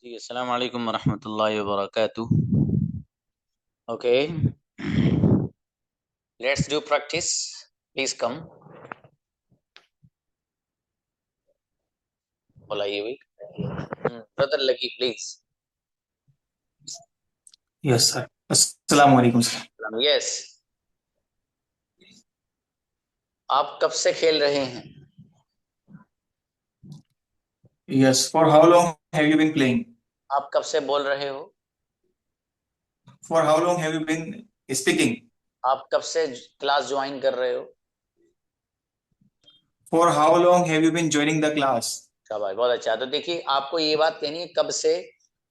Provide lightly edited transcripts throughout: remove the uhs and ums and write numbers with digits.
जी अस्सलाम वालेकुम वरहमतुल्लाहि वबरकातुह। Okay, let's do practice. Please come. बोलाइए भाई। Brother Lucky please. Yes sir. अस्सलाम वालेकुम सर। यस। आप कब से खेल रहे हैं? Yes, for how long have you been playing? आप कब से बोल रहे हो? For how long have you been speaking? आप कब से क्लास ज्वाइन कर रहे हो? For how long have you been joining the class? शाबाश, बहुत अच्छा। तो देखिए, आपको ये बात कहनी है कब से।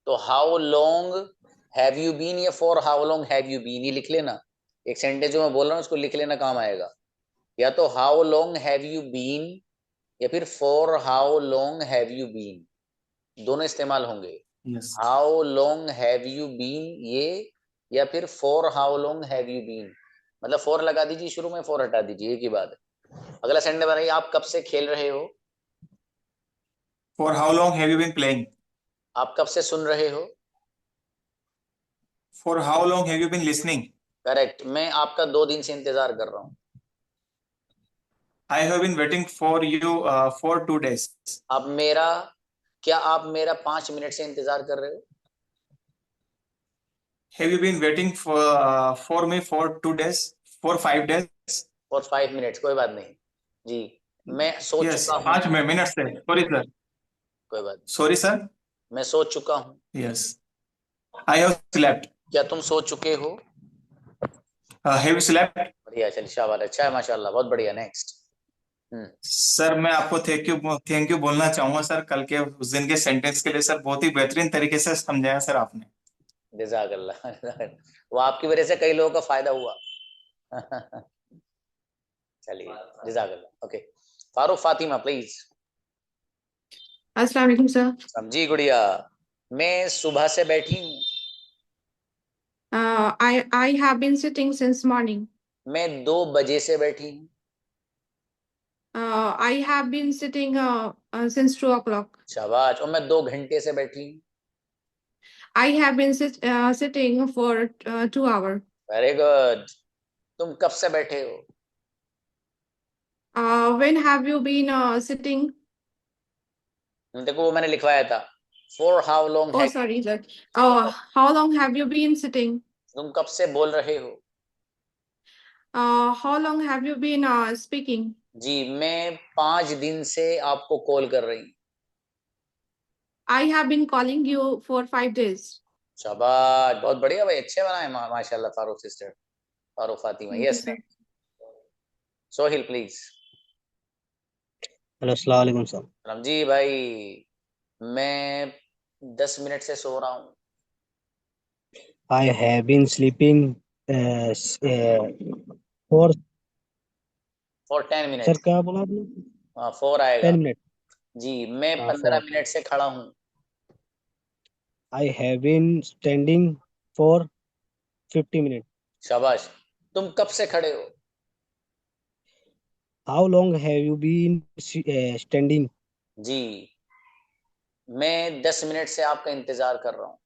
तो how long have you been या for how long have you been, ये लिख लेना। एक सेंटेंस जो मैं बोल रहा हूँ उसको लिख लेना, काम आएगा। या तो how long have you been या फिर for how long have you been, दोनों इस्तेमाल होंगे। Yes. How long have you been ये, या फिर for how long have you been. मतलब फॉर लगा दीजिए शुरू में, फॉर हटा दीजिए, एक ही बात है। अगला सेंटेंस बनाइए, आप कब से खेल रहे हो? For how long have you been playing? आप कब से सुन रहे हो? For how long have you been listening? Correct. मैं आपका 2 दिन से इंतजार कर रहा हूँ। I have been waiting for you for 2 days। आप मेरा क्या आप मेरा 5 मिनट से इंतजार कर रहे हो? Have you been waiting for me for 2 days? For 5 days? और 5 मिनट, कोई बात नहीं। जी, मैं सो यस, चुका हूँ। 5 मिनट से। Sorry sir. कोई बात नहीं, सॉरी सर। मैं सो चुका हूँ। Yes, I have slept. क्या तुम सो चुके हो? Have you slept? बढ़िया, चलिए शाबाश, अच्छा है, माशाल्लाह, बहुत बढ़िया। नेक्स्ट। हम्म। सर मैं आपको थैंक यू बोलना चाहूंगा सर। कल के उस दिन के सेंटेंस के लिए सर, बहुत ही बेहतरीन तरीके से समझाया सर आपने। जज़ाकल्लाह। वो आपकी वजह से कई लोगों का फायदा हुआ। चलिए, जज़ाकल्लाह। Okay, Farooq Fatima please. अस्सलाम वालेकुम सर। समझी गुड़िया। मैं सुबह से बैठी हूँ। I have been sitting since morning. मैं 2 बजे से बैठी हूँ। I have been sitting since 2 o'clock. शाबाश। और मैं 2 घंटे से बैठी हूँ। I have been sitting for 2 hours. Very good. तुम कब से बैठे हो? When have you been sitting? देखो, वो मैंने लिखवाया था। फॉर हाउ लॉन्ग Oh, है। sorry, sir. How long have you been sitting? तुम कब से बोल रहे हो? How long have you been speaking? जी, मैं 5 दिन से आपको कॉल कर रही हूँ। I have been calling you for 5 days. शाबाश, बहुत बढ़िया भाई, अच्छे बनाए माशाल्लाह Farooq sister. Farooq Fatima. Thank you, yes, sir. Sohil please. Hello अस्सलाम वालेकुम सर। रमजी भाई, मैं 10 मिनट से सो रहा हूँ। I have been sleeping for. For ten sir minute क्या बोला आपने? हाँ, 4 आएगा। 10 मिनट। जी, मैं हाँ, 15 मिनट से खड़ा हूँ। I have been standing for 50 minute. शाबाश। तुम कब से खड़े हो? How long have you been standing? जी, मैं 10 मिनट से आपका इंतजार कर रहा हूँ।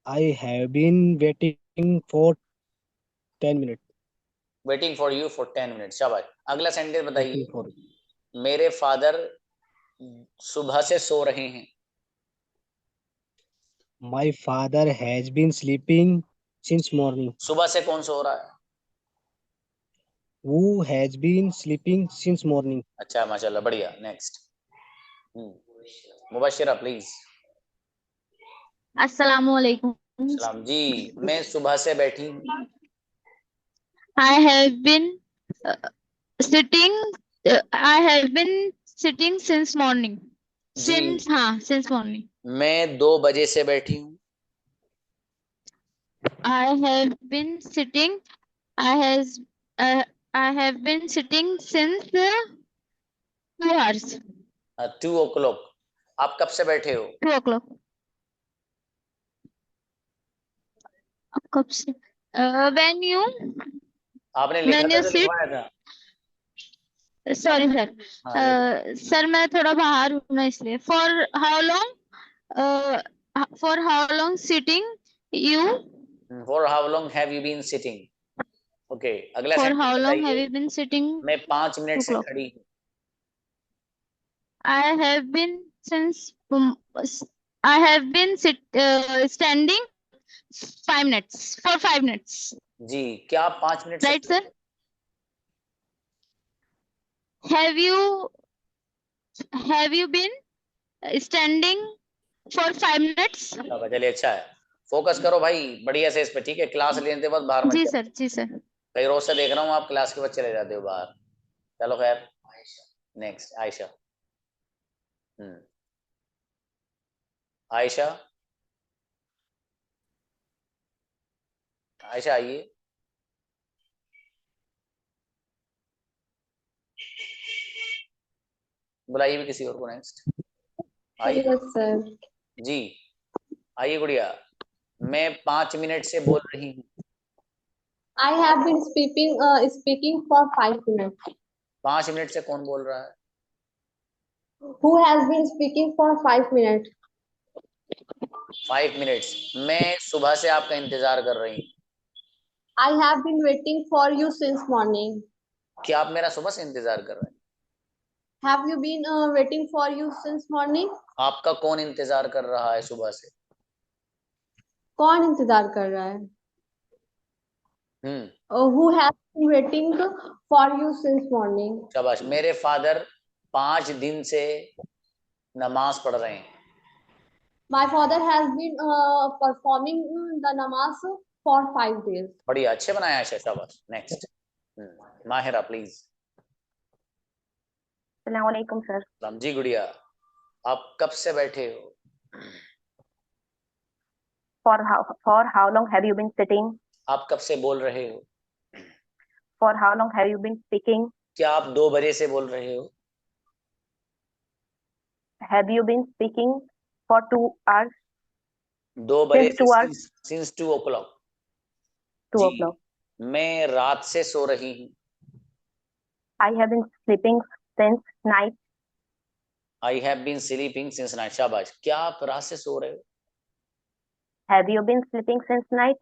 I have been waiting for 10 minute. Waiting for you for 10 minute. शाबाश। अगला सेंटेंस वेटिंग बताइए। फॉर। मेरे फादर सुबह से सो रहे हैं। My father has been sleeping since morning. सुबह से कौन सो रहा है? वो has been sleeping since morning. अच्छा, माशाल्लाह, बढ़िया। नेक्स्ट। मुबशिरा प्लीज। Assalamualaikum. सलाम जी। मैं सुबह से बैठी हूँ। I have been uh, sitting. I have been sitting since morning. Ji, Since morning. मैं 2 बजे से बैठी हूँ। I have been sitting. I has. Uh, I have been sitting since 2 hours. 2 o'clock। आप कब से बैठे हो? 2 o'clock. कब से? When you आपने लिखा when था you जो sit. लिखवाया था? Sorry, sir. हाँ, लिखो। सर मैं थोड़ा बाहर हूँ ना, इसलिए. For how long? For how long sitting you? For how long have you been sitting? Okay, अगला For sentence how long have बताइए। you been sitting? मैं 5 मिनट से O'clock. खड़ी हूँ। I have been since I have been standing 5 minutes for 5 minutes. जी, क्या आप 5 minute से Right, sir? Have you been standing for 5 minutes? चलिए, अच्छा है। फोकस करो भाई बढ़िया से इस पे, ठीक है? क्लास लेने के बाद बाहर मत जी जाओ। सर, जी सर। कई रोज से देख रहा हूँ आप क्लास के बाद चले जाते हो बाहर। चलो खैर, नेक्स्ट आयशा। आयशा, आयशा आइए। बुलाइए भी किसी और को। नेक्स्ट आइए। Yes, sir. जी आइए गुड़िया। मैं 5 मिनट से बोल रही हूँ। I have been speaking for 5 minutes. 5 minute से कौन बोल रहा है? Who has been speaking for 5 minutes? 5 minutes. मैं सुबह से आपका इंतजार कर रही हूँ। I have been waiting for you since morning. क्या आप मेरा सुबह से इंतजार कर रहे हैं? Have you been waiting for you since morning? आपका कौन इंतजार कर रहा है सुबह से? कौन इंतजार कर रहा है? Who has been waiting for you since morning? शाबाश। मेरे फादर 5 दिन से नमाज पढ़ रहे हैं। My father has been performing the namaz for 5 days. बढ़िया, अच्छे बनाया है शाबाश। Next Mahira please. अस्सलामुअलैकुम सर। सलाम जी गुड़िया। आप कब से बैठे हो? For how long have you been sitting? आप कब से बोल रहे हो? For how long have you been speaking? क्या आप 2 बजे से बोल रहे हो? Have you been speaking for 2 hours? 2 बजे Since 2 hours? since 2 o'clock। 2 जी, o'clock. मैं रात से सो रही हूँ। I have been sleeping since night. I have been sleeping since night। शाबाश। क्या आप रात से सो रहे हो? Have you been sleeping since night?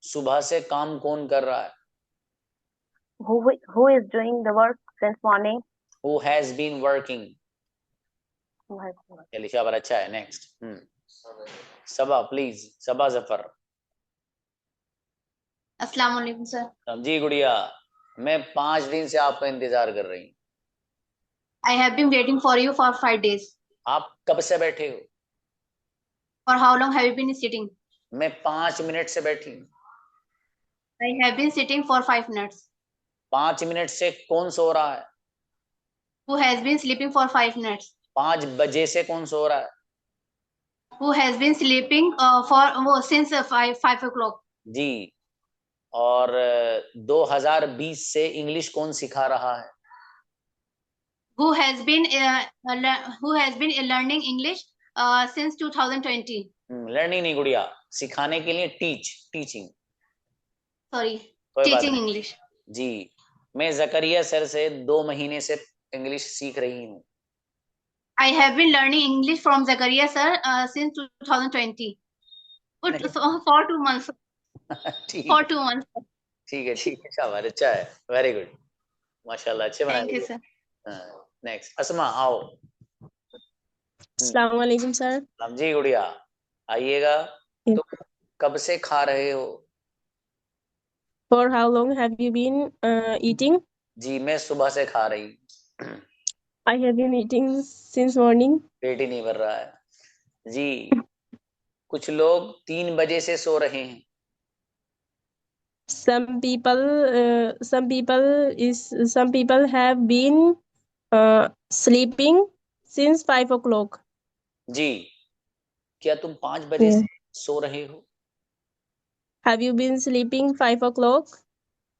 सुबह से काम कौन कर रहा है? Who is doing the work since morning? Who has been working? Who has been working? चलिए शाबाश, अच्छा है। Next Saba please. सबा जफर। अस्सलाम वालेकुम सर। जी गुड़िया, मैं 5 दिन से आपका इंतजार कर रही हूँ। I have been waiting for you for 5 days. आप कब से बैठे हो? For how long have you been sitting? मैं 5 मिनट से बैठी हूँ। I have been sitting for 5 minutes. 5 minute से कौन सो रहा है? Who has been sleeping for 5 minutes? 5 बजे से कौन सो रहा है? Who has been sleeping since 5 o'clock? जी। और 2020 से इंग्लिश कौन सिखा रहा है? Who has been learning English since 2020? Learning नहीं गुड़िया, सिखाने के लिए टीचिंग। Sorry, कोई बात teaching नहीं। English. जी, मैं जकरिया सर से 2 महीने से इंग्लिश सीख रही हूँ। I have been learning English from Zakaria sir since 2020. For 2 months. ठीक For 2 months. ठीक है शाबाश, अच्छा है। वेरी गुड, माशाल्लाह, अच्छे बनाए। Thank you sir. नेक्स्ट अस्मा आओ। अस्सलाम वालेकुम सर। सलाम जी गुड़िया, आइएगा। तो कब से खा रहे हो? For how long have you been eating? जी, मैं सुबह से खा रही हूँ। I have been eating since morning. पेट ही नहीं भर रहा है जी। कुछ लोग 3 बजे से सो रहे हैं। Some people have been sleeping since 5 o'clock. जी, क्या तुम 5 बजे से सो रहे हो? Have you been sleeping 5 o'clock?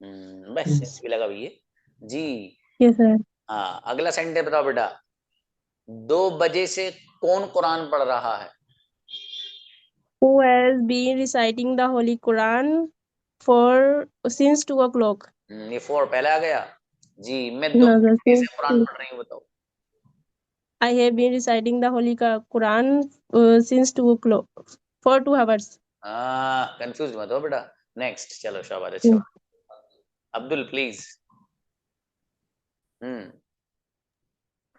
बस इसकी लगा भी है जी। Yes sir. हाँ, अगला सेंटेंस बताओ बेटा। 2 बजे से कौन कुरान पढ़ रहा है? Who has been reciting the Holy Quran since 2 o'clock? ये 4 पहले आ गया जी। मैं 2 घंटे से कुरान पढ़ रही हूँ, बताओ। I have been reciting the Holy Quran since 2 o'clock for 2 hours. Confuse मत हो बेटा. नेक्स्ट. चलो शाबाश, अच्छा. अब्दुल प्लीज.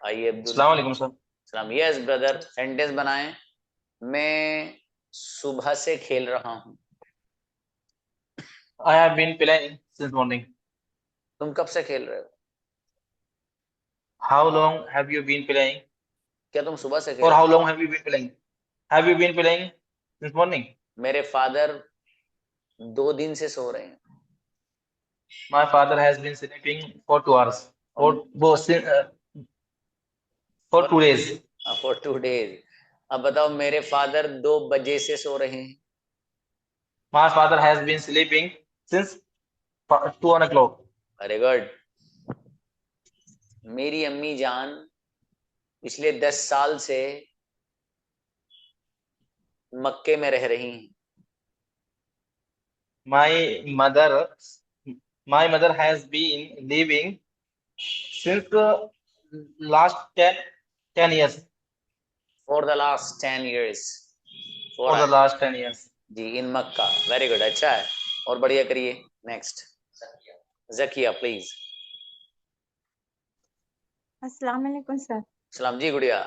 आइए अब्दुल. अस्सलाम वालेकुम सर. सलाम. Yes brother. सेंटेंस बनाएं. मैं सुबह से खेल रहा हूँ. I have been playing since morning. तुम कब से खेल रहे हो? How long have you been playing? क्या तुम सुबह से खेल For रहे how हो? long have you been playing? Have you been playing since morning? मेरे फादर 2 दिन से सो रहे हैं. My father has been sleeping for 2 hours. For for 2 days. For 2 days. अब बताओ, मेरे फादर 2 बजे से सो रहे हैं. My father has been sleeping since 2 o'clock. Very good. मेरी अम्मी जान पिछले 10 साल से मक्के में रह रही हैं. My mother has been living since last 10 years. For the last 10 years. For the last 10 years. जी, इन मक्का. वेरी गुड, अच्छा है. और बढ़िया करिए. नेक्स्ट. जकिया प्लीज. अस्सलाम वालेकुम सर. सलाम जी गुड़िया.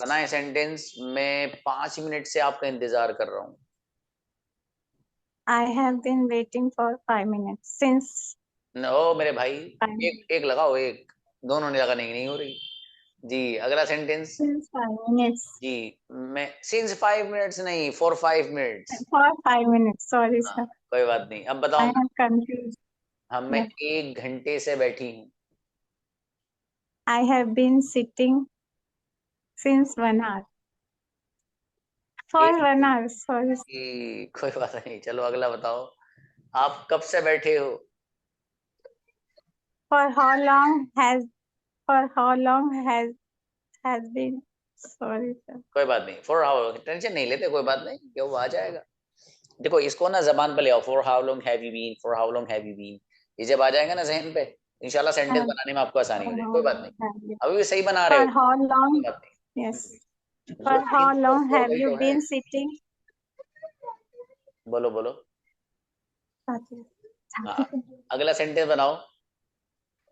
बनाए सेंटेंस. मैं 5 मिनट से आपका इंतजार कर रहा हूँ. I have been waiting for 5 minutes since. ओ मेरे भाई, एक लगाओ. एक दोनों ने लगाने की नहीं हो रही. जी, अगला सेंटेंस. Since 5 minutes. जी, मैं सिंस 5 मिनट्स नहीं, for 5 minutes. For 5 minutes. Sorry sir. कोई बात नहीं. अब I बताओ. am confused. हम मैं 1 घंटे से बैठी हूँ. I have been sitting since 1 hour. For 1 hour. Sorry sir. कोई बात नहीं. चलो अगला बताओ. आप कब से बैठे हो? For how long has been. Sorry sir. कोई बात नहीं. फॉर हाउ, टेंशन नहीं लेते, कोई बात नहीं, क्या वो आ जाएगा. देखो इसको ना जबान पे ले आओ. For how long have you been, for how long have you been. ये जब आ जाएगा ना जहन पे, इंशाल्लाह सेंटेंस बनाने में आपको आसानी हो जाएगी. कोई बात नहीं, अभी भी सही बना रहे For हो. how long? कोई बात नहीं. Yes. For how long have you been sitting? बोलो बोलो. हाँ, अगला सेंटेंस बनाओ.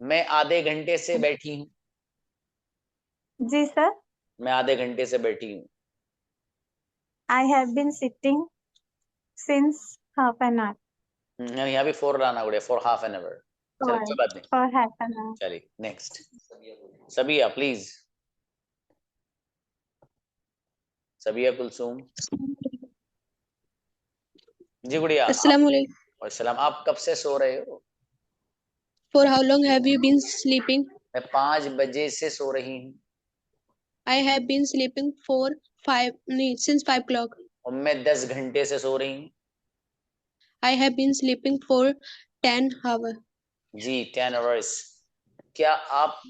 मैं आधे घंटे से बैठी हूँ. जी सर. मैं आधे घंटे से बैठी हूँ. I have been sitting since half an hour. यहाँ भी फॉर लाना पड़ेगा. For half an hour. चलो कोई बात नहीं. For half an hour. चलिए नेक्स्ट. सबिया प्लीज. सबिया कुलसूम. जी गुड़िया. अस्सलाम वालेकुम. और सलाम. आप कब से सो रहे हो? For how long have you been sleeping? मैं 5 बजे से सो रही हूँ. I have been sleeping since 5 o'clock. और मैं 10 घंटे से सो रही हूँ. I have been sleeping for 10 hours. Ji 10 hours. क्या आप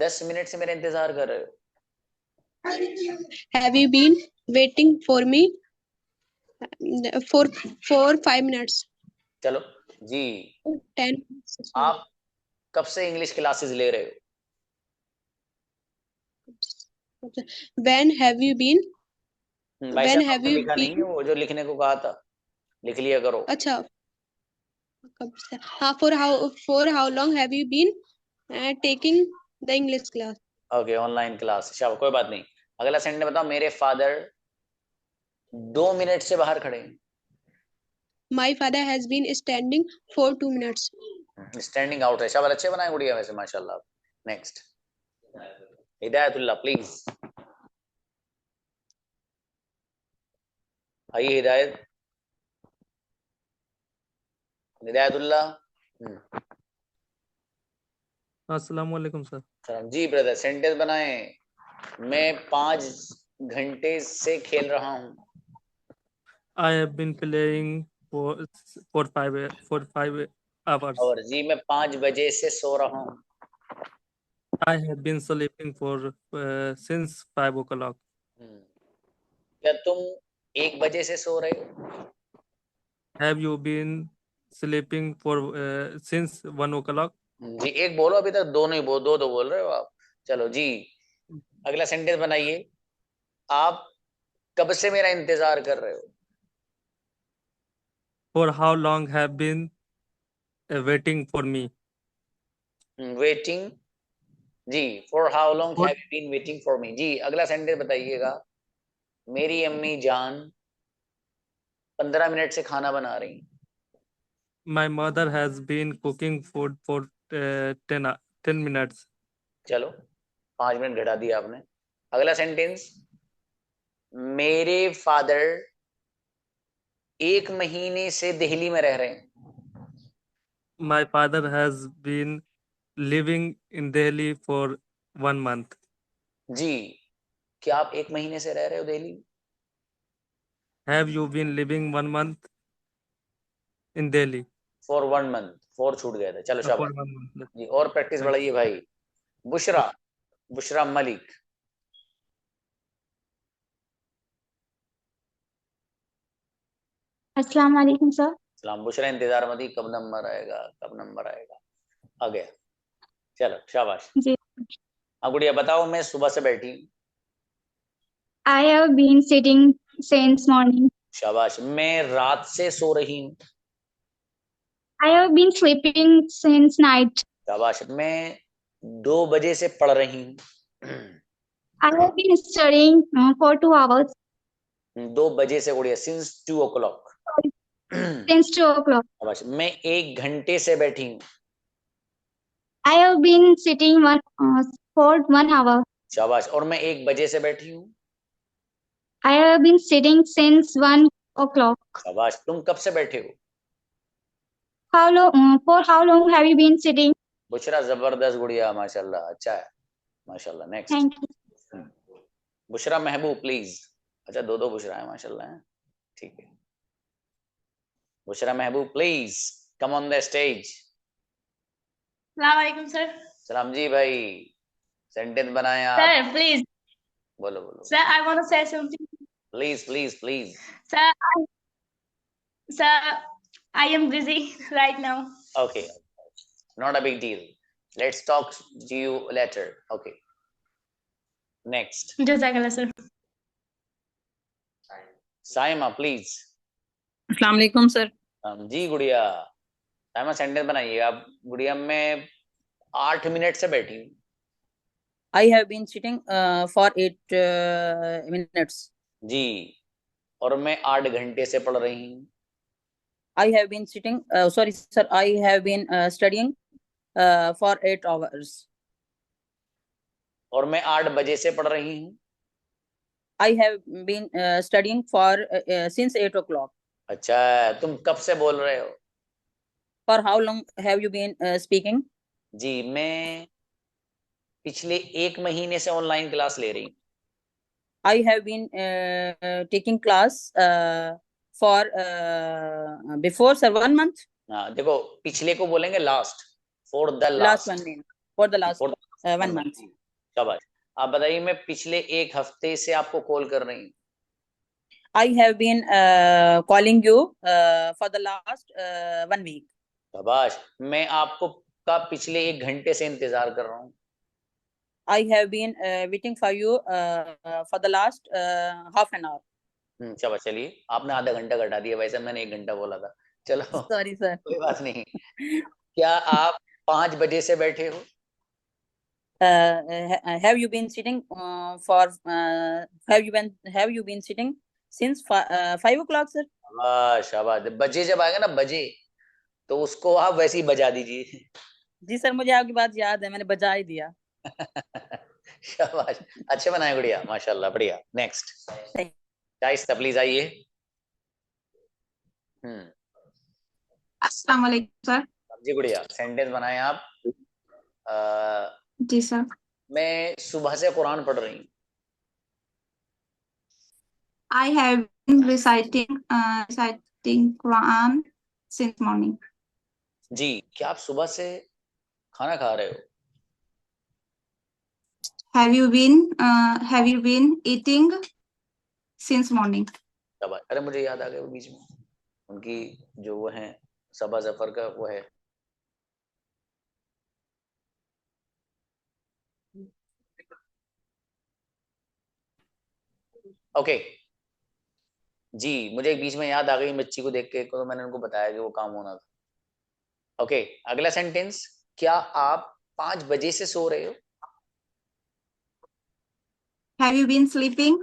10 मिनट से मेरा इंतजार कर रहे हो? Have you been waiting for me for 5 minutes? चलो जी. 10. आप कब से इंग्लिश क्लासेस ले रहे हो? When have you been? भाई When साहब, have आपने you लिखा नहीं है वो जो लिखने को कहा था, लिख लिया करो. अच्छा, कब से? हाँ, for how long have you been taking the English class? Okay, online class. शाबाश, कोई बात नहीं. अगला सेंटेंस बताओ. मेरे फादर 2 मिनट से बाहर खड़े हैं. My father has been standing for 2 minutes. Standing out है. शाबाश, अच्छे बनाए गुड़िया वैसे माशाल्लाह. नेक्स्ट. हिदायतुल्लाह प्लीज. आइए हिदायत. हिदायतुल्लाह. अस्सलाम वालेकुम सर. सलाम जी ब्रदर. सेंटेंस बनाए. मैं 5 घंटे से खेल रहा हूँ. I have been playing for 5 hours. और जी मैं 5 बजे से सो रहा हूँ. I have been sleeping since 5 o'clock. क्या तुम 1 बजे से सो रहे हो? Have you been sleeping since 1 o'clock? जी एक बोलो. अभी तक दो नहीं बोल, दो बोल रहे हो आप. चलो जी. अगला सेंटेंस बनाइए, आप कब से मेरा इंतजार कर रहे हो? For how long have been waiting for me? Waiting, जी, for how long For have you been waiting for me. जी, अगला सेंटेंस बताइएगा, मेरी अम्मी जान 15 मिनट से खाना बना रही। my mother has been cooking food for 10 minutes. चलो 5 मिनट घटा दिया आपने। अगला सेंटेंस, मेरे फादर 1 महीने से दिल्ली में रह रहे हैं। My father has been living in Delhi for 1 month. जी, क्या आप 1 महीने से रह रहे हो Delhi? Have you been living 1 month in Delhi? For 1 month, for छूट गया था। चलो For शाबाश 1 month. जी, और प्रैक्टिस Thanks. बढ़ाइए भाई। बुशरा, बुशरा मलिक। अस्सलाम वालेकुम सर। सलाम। बुशरा इंतजार मत ही, कब नंबर आएगा, कब नंबर आएगा। आ गया, चलो शाबाश। जी। हाँ गुड़िया बताओ। मैं सुबह से बैठी हूँ। I have been sitting since morning. शाबाश। मैं रात से सो रही हूँ। I have been sleeping since night. शाबाश। मैं 2 बजे से पढ़ रही हूँ। I have been studying for 2 hours 2 बजे से गुड़िया, सिंस 2 o'clock। since 2 o'clock. शाबाश। मैं 1 घंटे से बैठी हूँ। I have been sitting for 1 hour. शाबाश। और मैं 1 बजे से बैठी हूँ। I have been sitting since 1 o'clock. शाबाश। तुम कब से बैठे हो? For how long have you been sitting? Bushra जबरदस्त गुड़िया, माशाल्लाह, अच्छा है, माशाल्लाह। Next, Thank you. Bushra Mehboob please. अच्छा, 2 बुशरा है, माशाल्लाह है, ठीक है। Bushra Mehboob please come on the stage. अस्सलाम वालेकुम सर। सलाम जी भाई, सेंटेंस बनाए आप। Sir please. बोलो बोलो। Sir I want to say something. Please please please. Sir I am busy right now. Okay, not a big deal, let's talk to you later. Okay, next. जज़ाकल्लाह sir. Saima please. अस्सलाम वालेकुम sir. जी गुड़िया, Saima sentence बनाइए आप। गुड़िया मैं 8 minute से बैठी हूँ। I have been sitting for 8 minutes. जी, और मैं 8 घंटे से पढ़ रही हूँ। I have been sitting, sorry sir, I have been studying for 8 hours. और मैं 8 बजे से पढ़ रही हूँ। I have been studying for since 8 o'clock. अच्छा, तुम कब से बोल रहे हो? For how long have you been speaking? जी, मैं पिछले 1 महीने से ऑनलाइन क्लास ले रही हूँ। I have been taking class for before sir 1 month. हाँ, देखो पिछले को बोलेंगे last, for the Last last. 1 month. For the last 1 month. शाबाश। आप बताइए, मैं पिछले 1 हफ्ते से आपको कॉल कर रही हूँ। I have been calling you for the last 1 week. शाबाश। मैं आपको का पिछले 1 घंटे से इंतजार कर रहा हूँ। I have been waiting for you for the last half an hour. शाबाश। चलिए, आपने आधा घंटा घटा दिया, वैसे मैंने 1 घंटा बोला था। चलो Sorry sir. कोई बात नहीं। क्या आप 5 बजे से बैठे हो? Have you been sitting have you been sitting since 5 o'clock sir? शाबाश शाबाश। बजे जब आएगा ना बजे, तो उसको आप वैसे ही बजा दीजिए। जी सर, मुझे आपकी बात याद है, मैंने बजा ही दिया। शाबाश, अच्छे बनाए गुड़िया, माशाल्लाह, बढ़िया। नेक्स्ट, शाइस्ता प्लीज आइए। अस्सलाम वालेकुम सर। जी गुड़िया, सेंटेंस बनाए आप। जी सर। मैं सुबह से कुरान पढ़ रही हूँ। I have been reciting Quran since morning. जी, क्या आप सुबह से खाना खा रहे हो? Have you been eating since morning? शाबाश। अरे मुझे याद आ गया वो बीच में, उनकी जो वो है सबा जफर का वो है। ओके जी, मुझे एक बीच में याद आ गई बच्ची को देख के, तो मैंने उनको बताया कि वो काम होना था। ओके, अगला सेंटेंस, क्या आप 5 बजे से सो रहे हो? Have you been sleeping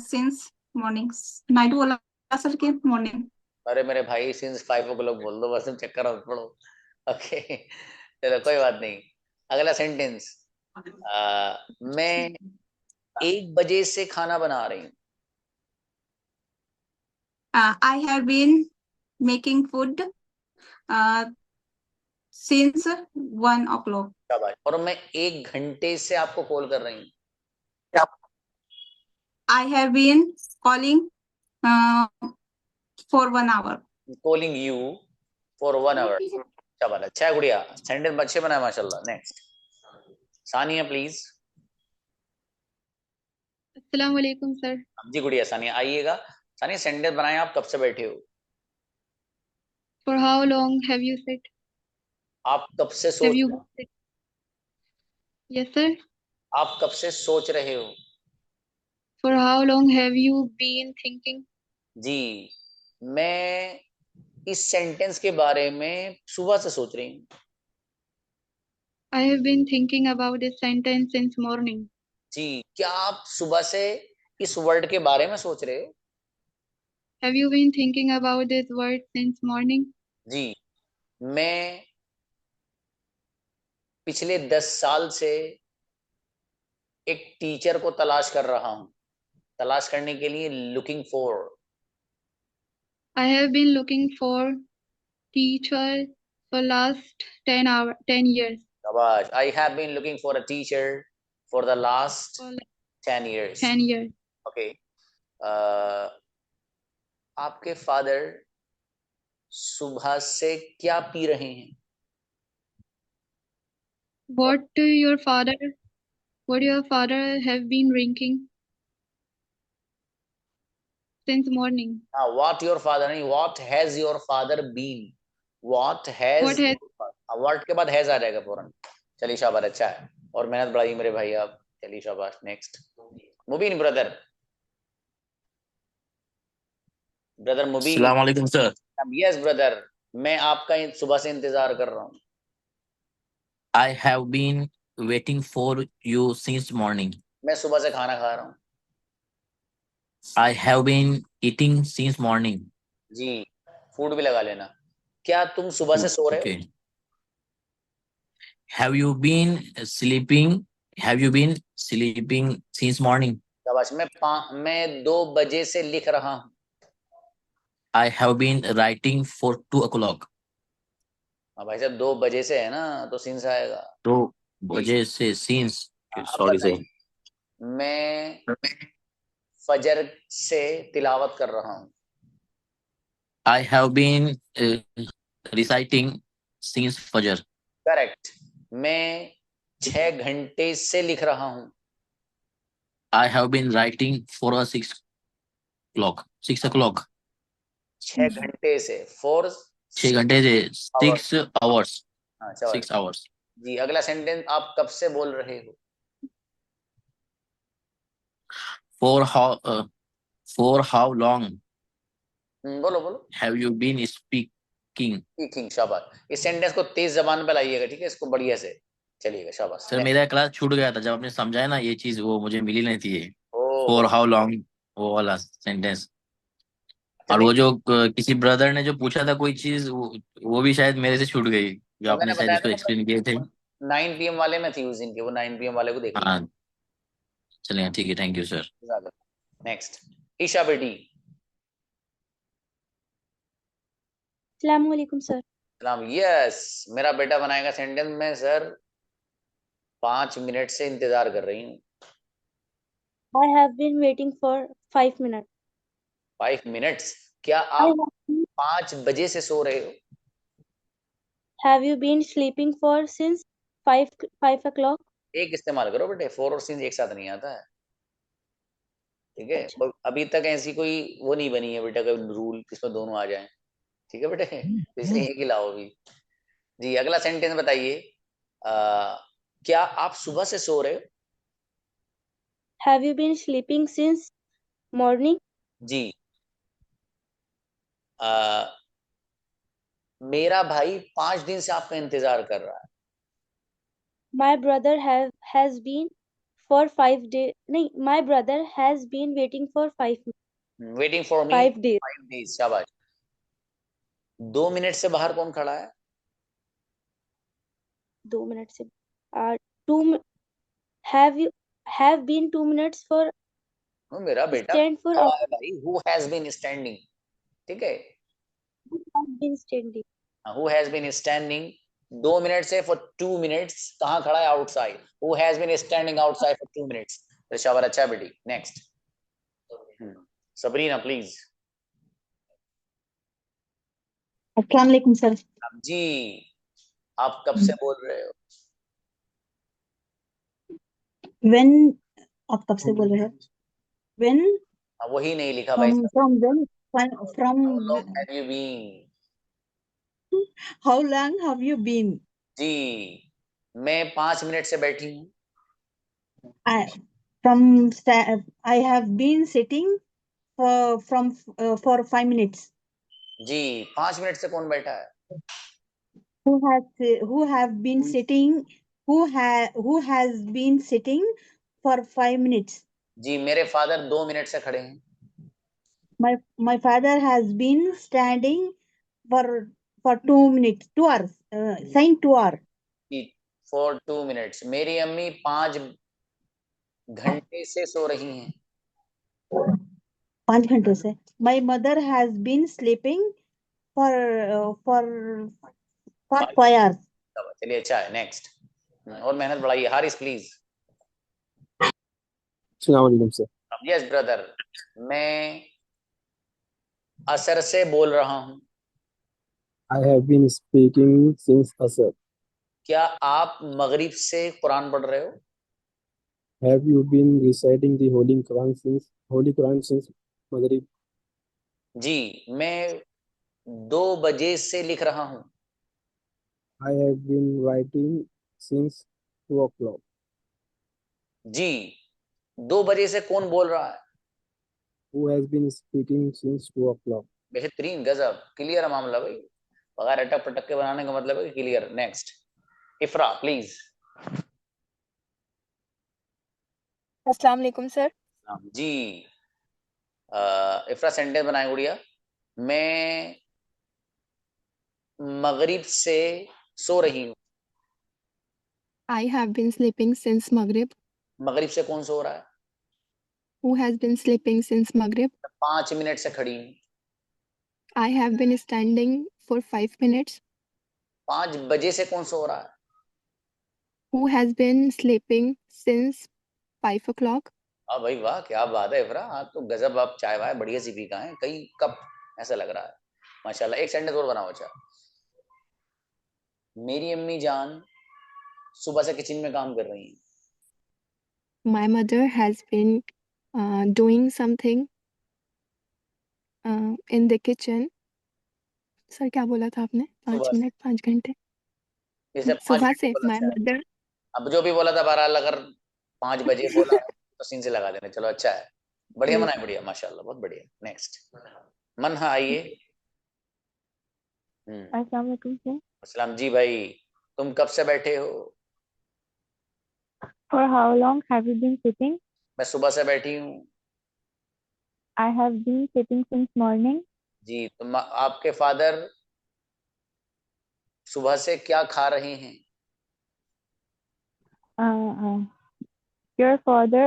since morning? Night बोला सर के morning. अरे मेरे भाई सिंस 5 o'clock बोल दो बस, तुम चक्कर मत पड़ो। ओके चलो कोई बात नहीं। अगला सेंटेंस, मैं 1 बजे से खाना बना रही हूँ। I have been making food since 1 o'clock. शाबाश। और मैं 1 घंटे से आपको कॉल कर रही हूँ। I have been calling for 1 hour. Calling you for 1 hour। शाबाश, अच्छा है गुड़िया, सेंटेंस अच्छे बनाए माशाल्लाह। Next Sania please. अस्सलाम वालेकुम सर। जी गुड़िया सानिया आइएगा। सानिया सेंटेंस बनाए, आप कब से बैठे हो? For how long have you sit? आप कब से Have सोच you रहे हो? sit? Yes sir. आप कब से सोच रहे हो? For how long have you been thinking? जी, मैं इस सेंटेंस के बारे में सुबह से सोच रही हूँ। I have been thinking about this sentence since morning. जी, क्या आप सुबह से इस वर्ड के बारे में सोच रहे हो? Have you been thinking about this word since morning? जी, मैं पिछले 10 साल से एक टीचर को तलाश कर रहा हूँ। तलाश करने के लिए looking for. I have been looking for teacher for last 10 years. शाबाश, I have been looking for a teacher for the last For 10 years. 10 years. Okay, आपके फादर सुबह से क्या पी रहे हैं? What your father have been drinking since morning? What your father नहीं, what has your father been? What has What has what के बाद has आ जाएगा फौरन। चलिए शाबाश, अच्छा है, और मेहनत बढ़ाइए मेरे भाई आप। चलिए शाबाश। नेक्स्ट मुबीन ब्रदर। ब्रदर मुबीन। अस्सलाम वालेकुम सर। यस ब्रदर, मैं आपका सुबह से इंतजार कर रहा हूँ। I have been waiting for you since morning. मैं सुबह से खाना खा रहा हूँ। I have been eating since morning. जी, फूड भी लगा लेना। क्या तुम सुबह से सो रहे हो? Okay. Have you been sleeping? Have you been sleeping since morning? शाबाश। मैं 2 बजे से लिख रहा हूँ। I have been writing for 2 o'clock. हाँ भाई साहब, 2 बजे से है ना, तो सिंस आएगा। 2 बजे से since. अब Sorry sir. बताइए, मैं फजर से तिलावत कर रहा हूँ। I have been reciting since Fajr. Correct. मैं 6 घंटे से लिख रहा हूँ। I have been writing for a 6 o'clock. 6 o'clock. 6 घंटे से, 6 घंटे से 6 hours. हाँ, शाबाश। 6 hours. जी, अगला सेंटेंस, आप कब से बोल रहे हो? For how long बोलो बोलो। have you been speaking? Speaking, शाबाश। इस सेंटेंस को तेज जबान पे लाइएगा, ठीक है, इसको बढ़िया से। चलिएगा, शाबाश। सर मेरा क्लास छूट गया था जब आपने समझाया ना ये चीज, वो मुझे मिली नहीं थी ये। ओह। For how long, वो वाला सेंटेंस। और वो जो किसी ब्रदर ने जो पूछा था कोई चीज, वो भी शायद मेरे से छूट गई, जो तो आपने मैंने शायद बताया इसको था एक्सप्लेन किए थे। 9 PM वाले में थी उस दिन के, वो 9 PM वाले को देख लीजिए। हाँ चलिए ठीक है, thank you sir. Next Isha बेटी। अस्सलाम वालेकुम सर। सलाम। यस, मेरा बेटा बनाएगा सेंटेंस में सर 5 मिनट से इंतजार कर रही हूँ। I have been waiting for 5 minutes. 5 minutes? क्या आप 5 बजे से सो रहे हो? Have you been sleeping for since 5 o'clock? एक इस्तेमाल करो बेटे, 4 और सिंस एक साथ नहीं आता है, ठीक है। और अभी तक ऐसी कोई वो नहीं बनी है बेटा, कोई रूल इसमें दोनों आ जाए, ठीक है बेटे, इसलिए एक ही लाओ अभी। जी, अगला सेंटेंस बताइए, क्या आप सुबह से सो रहे हो? Have you been sleeping since morning. जी। मेरा भाई 5 दिन से आपका इंतजार कर रहा है। My brother has been for 5 days. No, my brother has been waiting for 5 waiting for me 5 days. 5 days। शाबाश। 2 मिनट से बाहर कौन खड़ा है? 2 minutes से 2 have been 2 minutes for वो मेरा बेटा stand for खड़ा है भाई। Who has been standing. ठीक है, have been standing. Who has been standing 2 minute से फॉर 2 मिनट्स कहाँ खड़ा है? Outside. Who has been standing outside for 2 minutes. तो शाबाश, अच्छा बेटी। Next Sabrina please. अस्सलाम वालेकुम सर। जी, आप कब से बोल रहे हो? व्हेन, आप कब से बोल रहे हो? व्हेन, वही नहीं लिखा भाई। From when, from have you been. How long have you been? जी, मैं 5 मिनट से बैठी हूँ। From I have been sitting from for 5 minutes. जी, 5 मिनट से कौन बैठा है? who have been sitting, who has been sitting for 5 minutes? जी, मेरे फादर 2 मिनट से खड़े हैं। My father has been standing for 2 minutes, 2 hours, saying 2 hours. For 2 minutes. मेरी अम्मी 5 घंटे से सो रही हैं। 5 घंटों से। My mother has been sleeping for 5 hours. चलिए, अच्छा है। नेक्स्ट, और मेहनत बढ़ाइए। Haris please. Sir. Yes brother, मैं असर से बोल रहा हूँ। I have been speaking since Asr. क्या आप मगरिब से कुरान पढ़ रहे हो? Have you been reciting the Holy Quran since Maghrib? जी, मैं 2 बजे से लिख रहा हूँ। I have been writing since 2 o'clock. जी, 2 बजे से कौन बोल रहा है? Who has been speaking since 2 o'clock? बेहतरीन, गजब, क्लियर है मामला भाई। बगैर अटक पटक के बनाने का मतलब है कि क्लियर। Next, इफ्रा please. अस्सलाम वालेकुम सर। जी, इफ्रा सेंटेंस बनाए गुड़िया। मैं मगरिब से सो रही हूँ। I have been sleeping since Maghrib. मगरिब से कौन सो रहा है? Who has been sleeping since Maghrib? 5 minute से खड़ी हूँ। I have been standing for 5 minutes. 5 बजे से कौन सो रहा है? Who has been sleeping since 5 o'clock? हाँ भाई वाह, क्या बात है इफ्रा। हाँ तो गजब, आप चाय वाय बढ़िया सी पी का है। कई कप ऐसा लग रहा है माशाल्लाह। एक सेंटेंस और बनाओ। अच्छा, मेरी अम्मी जान सुबह से किचन में काम कर रही हैं। My mother has been doing something in the kitchen. Sir क्या बोला था आपने? 5 सुबह मिनट 5 घंटे जैसे 5 सुबह मिनट से। बोला। My अच्छा, mother अब जो भी बोला था बहरहाल, अगर 5 बजे बोला तो सीन से लगा देना। चलो अच्छा है, बढ़िया बनाए, बढ़िया माशाल्लाह, बहुत बढ़िया। नेक्स्ट, मनहा आइए। अस्सलाम वालेकुम सर। अस्सलाम। जी भाई, तुम कब से बैठे हो? For how long have you been sitting? मैं सुबह से बैठी हूँ। I have been sitting since morning. जी, तुम आपके फादर सुबह से क्या खा रहे हैं? Your father,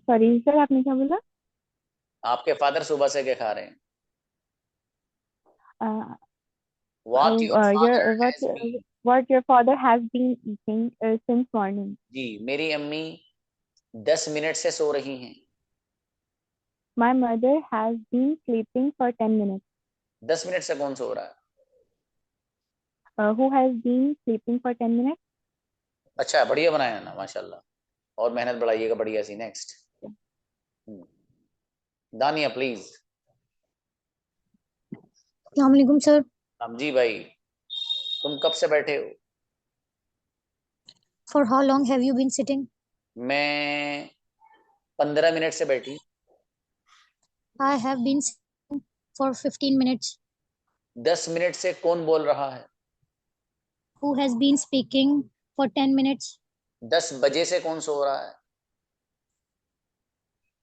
sorry sir, आपने क्या बोला? आपके फादर सुबह से क्या खा रहे हैं? What your father has been. What your father has been eating since morning. जी, मेरी अम्मी 10 मिनट से सो रही हैं। My mother has been sleeping for 10 minutes. 10 minute से कौन सो रहा है? Who has been sleeping for 10 minutes? अच्छा, बढ़िया बनाया ना माशाल्लाह, और मेहनत बढ़ाइएगा बढ़िया सी। नेक्स्ट, दानिया प्लीज। अस्सलाम वालेकुम सर। हम जी भाई, तुम कब से बैठे हो? For how long have you been sitting? मैं 15 मिनट से बैठी। I have been sitting for 15 minutes. 10 minute से कौन बोल रहा है? Who has been speaking for 10 minutes? 10 बजे से कौन सो रहा है?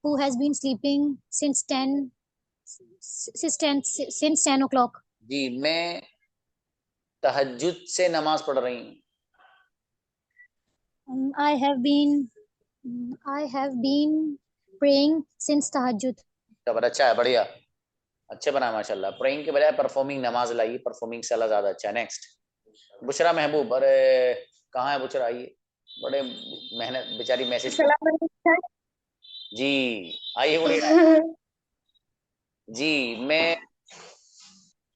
Who has been sleeping since 10 o'clock? जी, मैं तहज्जुद से नमाज पढ़ रही हूँ। I have been praying since tahajjud. अच्छा है, बढ़िया, अच्छे बना माशाल्लाह। प्रेइंग के बजाय परफॉर्मिंग नमाज लाइए, परफॉर्मिंग से अल्लाह ज्यादा अच्छा है। नेक्स्ट बुशरा महबूब। अरे कहाँ है बुशरा? आइए, बड़े मेहनत बेचारी मैसेज। जी आइए बुढ़िया। जी मैं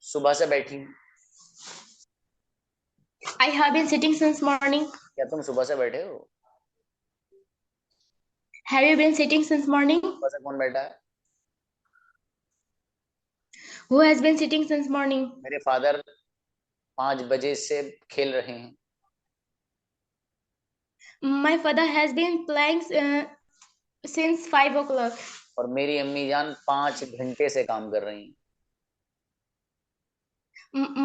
सुबह से बैठी हूँ। I have been sitting since morning. क्या तुम सुबह से बैठे हो? Have you been sitting since morning? सुबह से कौन बैठा है? Who has been sitting since morning? मेरे फादर 5 बजे से खेल रहे हैं। My father has been playing since 5 o'clock. और मेरी अम्मी जान 5 घंटे से काम कर रही हैं।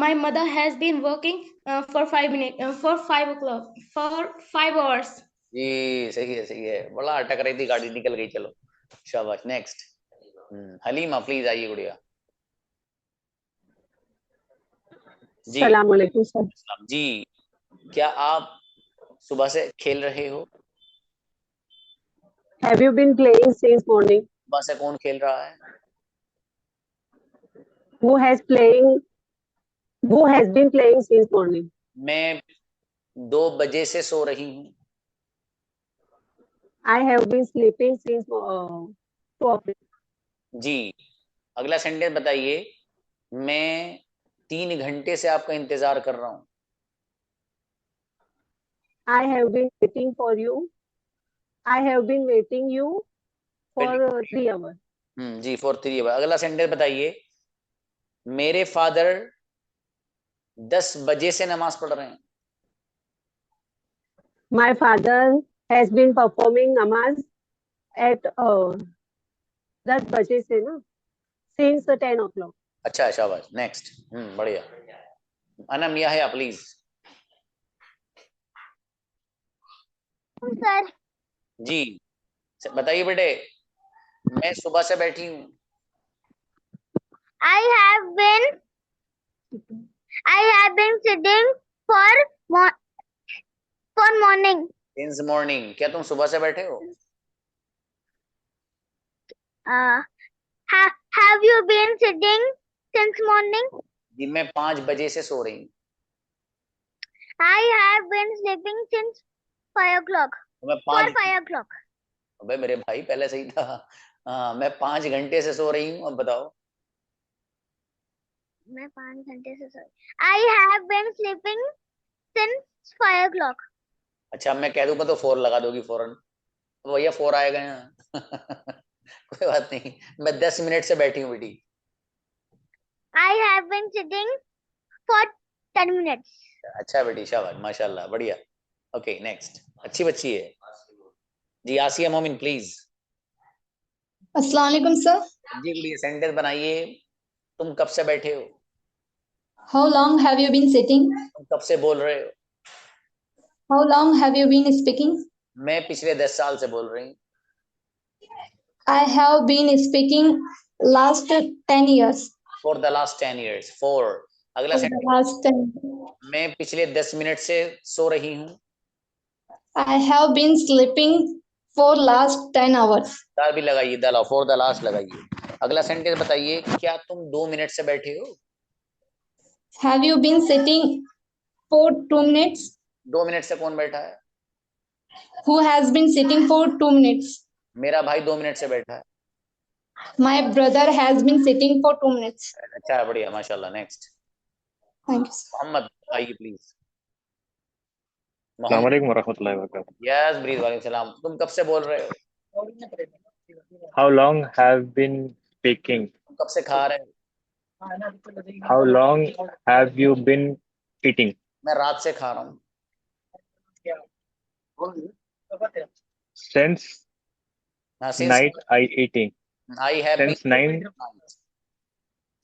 My mother has been working for 5 minutes, for 5 o'clock, for 5 hours. जी सही है, सही है। बड़ा अटक रही थी, गाड़ी निकल गई। चलो शाबाश। नेक्स्ट हलीमा प्लीज आइए गुड़िया। जी सलाम अलैकुम सर। जी क्या आप सुबह से खेल रहे हो? Have you been playing since morning? सुबह से कौन खेल रहा है? Who has been playing since morning? मैं 2 बजे से सो रही हूँ। I have been sleeping since 2 o'clock. जी अगला सेंटेंस बताइए। मैं 3 घंटे से आपका इंतजार कर रहा हूँ। I have been waiting for you. I have been waiting you for 3 hours. जी फॉर 3 hours। अगला सेंटेंस बताइए। मेरे फादर 10 बजे से नमाज पढ़ रहे हैं। My father has been performing namaz at 10 बजे से ना, since 10 o'clock. अच्छा शाबाश। नेक्स्ट बढ़िया। अनम याहया प्लीज। सर जी बताइए बेटे। मैं सुबह से बैठी हूँ। I have been sitting for morning. Since morning. क्या तुम सुबह से बैठे हो? Have you been sitting since morning? जी मैं 5 बजे से सो रही हूँ। I have been sleeping since 5 o'clock. मैं For 5 o'clock. अबे मेरे भाई पहले सही था। हाँ मैं 5 घंटे से सो रही हूँ। अब बताओ। मैं 5 घंटे से सो I have been sleeping since 5 o'clock. अच्छा मैं कह दूंगा तो 4 लगा दोगी फौरन। भैया 4 आएगा यहाँ। कोई बात नहीं। मैं 10 मिनट से बैठी हूँ बेटी। I have been sitting for 10 minutes. अच्छा बेटी शाबाश माशाल्लाह बढ़िया। Okay next. अच्छी बच्ची है जी। आसिया मोमिन प्लीज। अस्सलाम वालेकुम सर। जी गुड़िया सेंटेंस बनाइए। तुम कब से बैठे हो? How long have you been sitting? तुम कब से बोल रहे हो? How long have you been speaking? मैं पिछले 10 साल से बोल रही हूँ। I have been speaking last 10 years. For the last 10 years. For अगला For the last 10. मैं पिछले 10 मिनट से सो रही हूँ। I have been sleeping for last 10 hours. दाल भी लगाइए, दाल for the last लगाइए। अगला सेंटेंस बताइए। क्या तुम 2 मिनट से बैठे हो? Have you been sitting for 2 minutes? 2 minute से कौन बैठा है? Who has been sitting for 2 minutes? मेरा भाई 2 मिनट से बैठा है। My brother has been sitting for 2 minutes. अच्छा है बढ़िया माशाल्लाह। Next Thank you. मोहम्मद आइए प्लीज। अस्सलाम वालेकुम वरहमतुल्लाहि वबरकातुहू। यस ब्रीद वालेकुम सलाम। तुम कब से बोल रहे हो? How long have been speaking? तुम कब से खा रहे हो? How long have you been eating? मैं रात से खा रहा हूँ। Since हाँ, since night I eating. I have Since 9,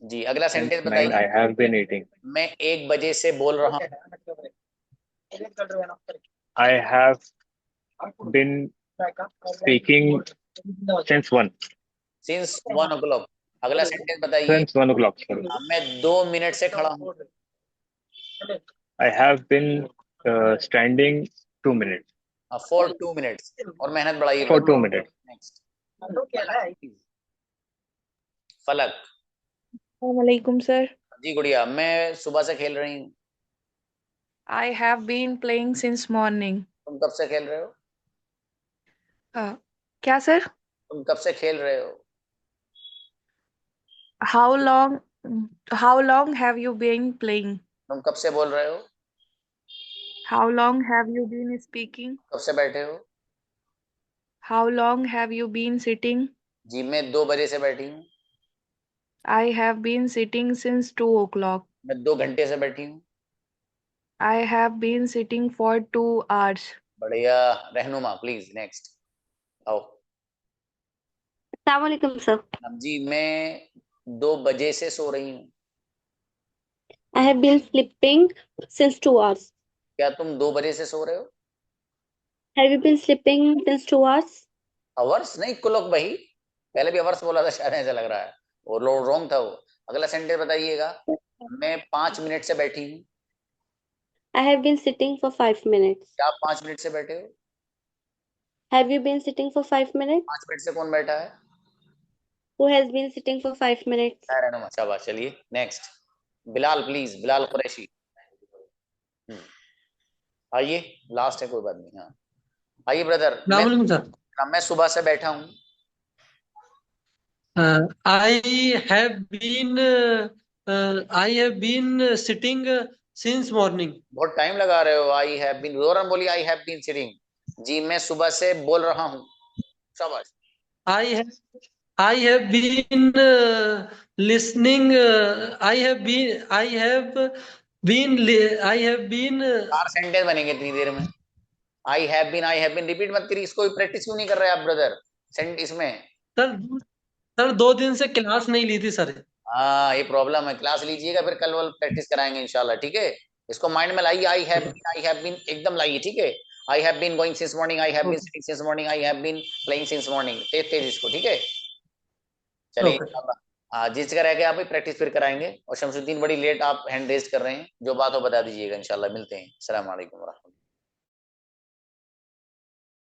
जी अगला since सेंटेंस 9 I बताइए। have been eating. मैं 1 बजे से बोल रहा हूँ। I have been speaking since 1. Since 1 o'clock। अगला सेंटेंस बताइए। Since 1 o'clock. Sorry. मैं 2 मिनट से खड़ा हूँ। I have been standing 2 minutes. For 2 minutes और मेहनत बढ़ाइए। For 2 minutes. नेक्स्ट फलक। वालेकुम सर। जी गुड़िया, मैं सुबह से खेल रही हूँ। I have been playing since morning. तुम कब से खेल रहे हो? क्या सर? तुम कब से खेल रहे हो? How long have you been playing? तुम कब से बोल रहे हो? How long have you been speaking? कब से बैठे हो? How long have you been sitting? जी मैं 2 बजे से बैठी हूँ। I have been sitting since 2 o'clock. मैं 2 घंटे से बैठी हूँ। I have been sitting for 2 hours. बढ़िया। रहनुमा प्लीज नेक्स्ट आओ। अस्सलाम वालेकुम सर। जी मैं 2 बजे से सो रही हूँ। I have been sleeping since 2 hours. क्या तुम 2 बजे से सो रहे हो? Have you been sleeping since 2 hours? Hours नहीं कुलक भाई, पहले भी आवर्स बोला था शायद, ऐसा लग रहा है वो रॉन्ग था वो। अगला सेंटेंस बताइएगा। मैं 5 मिनट से बैठी हूँ। I have been sitting for 5 minutes. क्या आप 5 मिनट से बैठे हो? Have you been sitting for 5 minutes? 5 minute से कौन बैठा है? Who has been sitting for 5 minutes? रहनुमा शाबाश। चलिए नेक्स्ट बिलाल प्लीज, बिलाल कुरैशी। आइए लास्ट है, कोई बात नहीं। हाँ आइए ब्रदर। मैं सुबह से बैठा हूँ। I have been sitting since morning. बहुत टाइम लगा रहे हो। आई हैव बीन, जोरन बोलिए। I have been sitting. जी मैं सुबह से बोल रहा हूँ। शाबाश। I have been listening. I have been 4 sentence बनेंगे इतनी देर में। आई हैव बीन रिपीट मत करिए इसको। प्रैक्टिस क्यों नहीं कर रहे आप ब्रदर इसमें? सर 2 दिन से क्लास नहीं ली थी सर। हाँ ये प्रॉब्लम है। क्लास लीजिएगा, फिर कल वल प्रैक्टिस कराएंगे इंशाल्लाह। ठीक है, इसको माइंड में लाइए। आई हैव बीन एकदम लाइए। ठीक है, I have been going since morning, I have been sitting since morning, I have been playing since morning. तेज इसको। ठीक है चलिए इंशाल्लाह। हाँ जिस जगह रह गए आप प्रैक्टिस फिर कराएंगे। और शमसुद्दीन बड़ी लेट आप हैंड रेज कर रहे हैं, जो बात हो बता दीजिएगा इंशाल्लाह। मिलते हैं। अस्सलाम वालेकुम।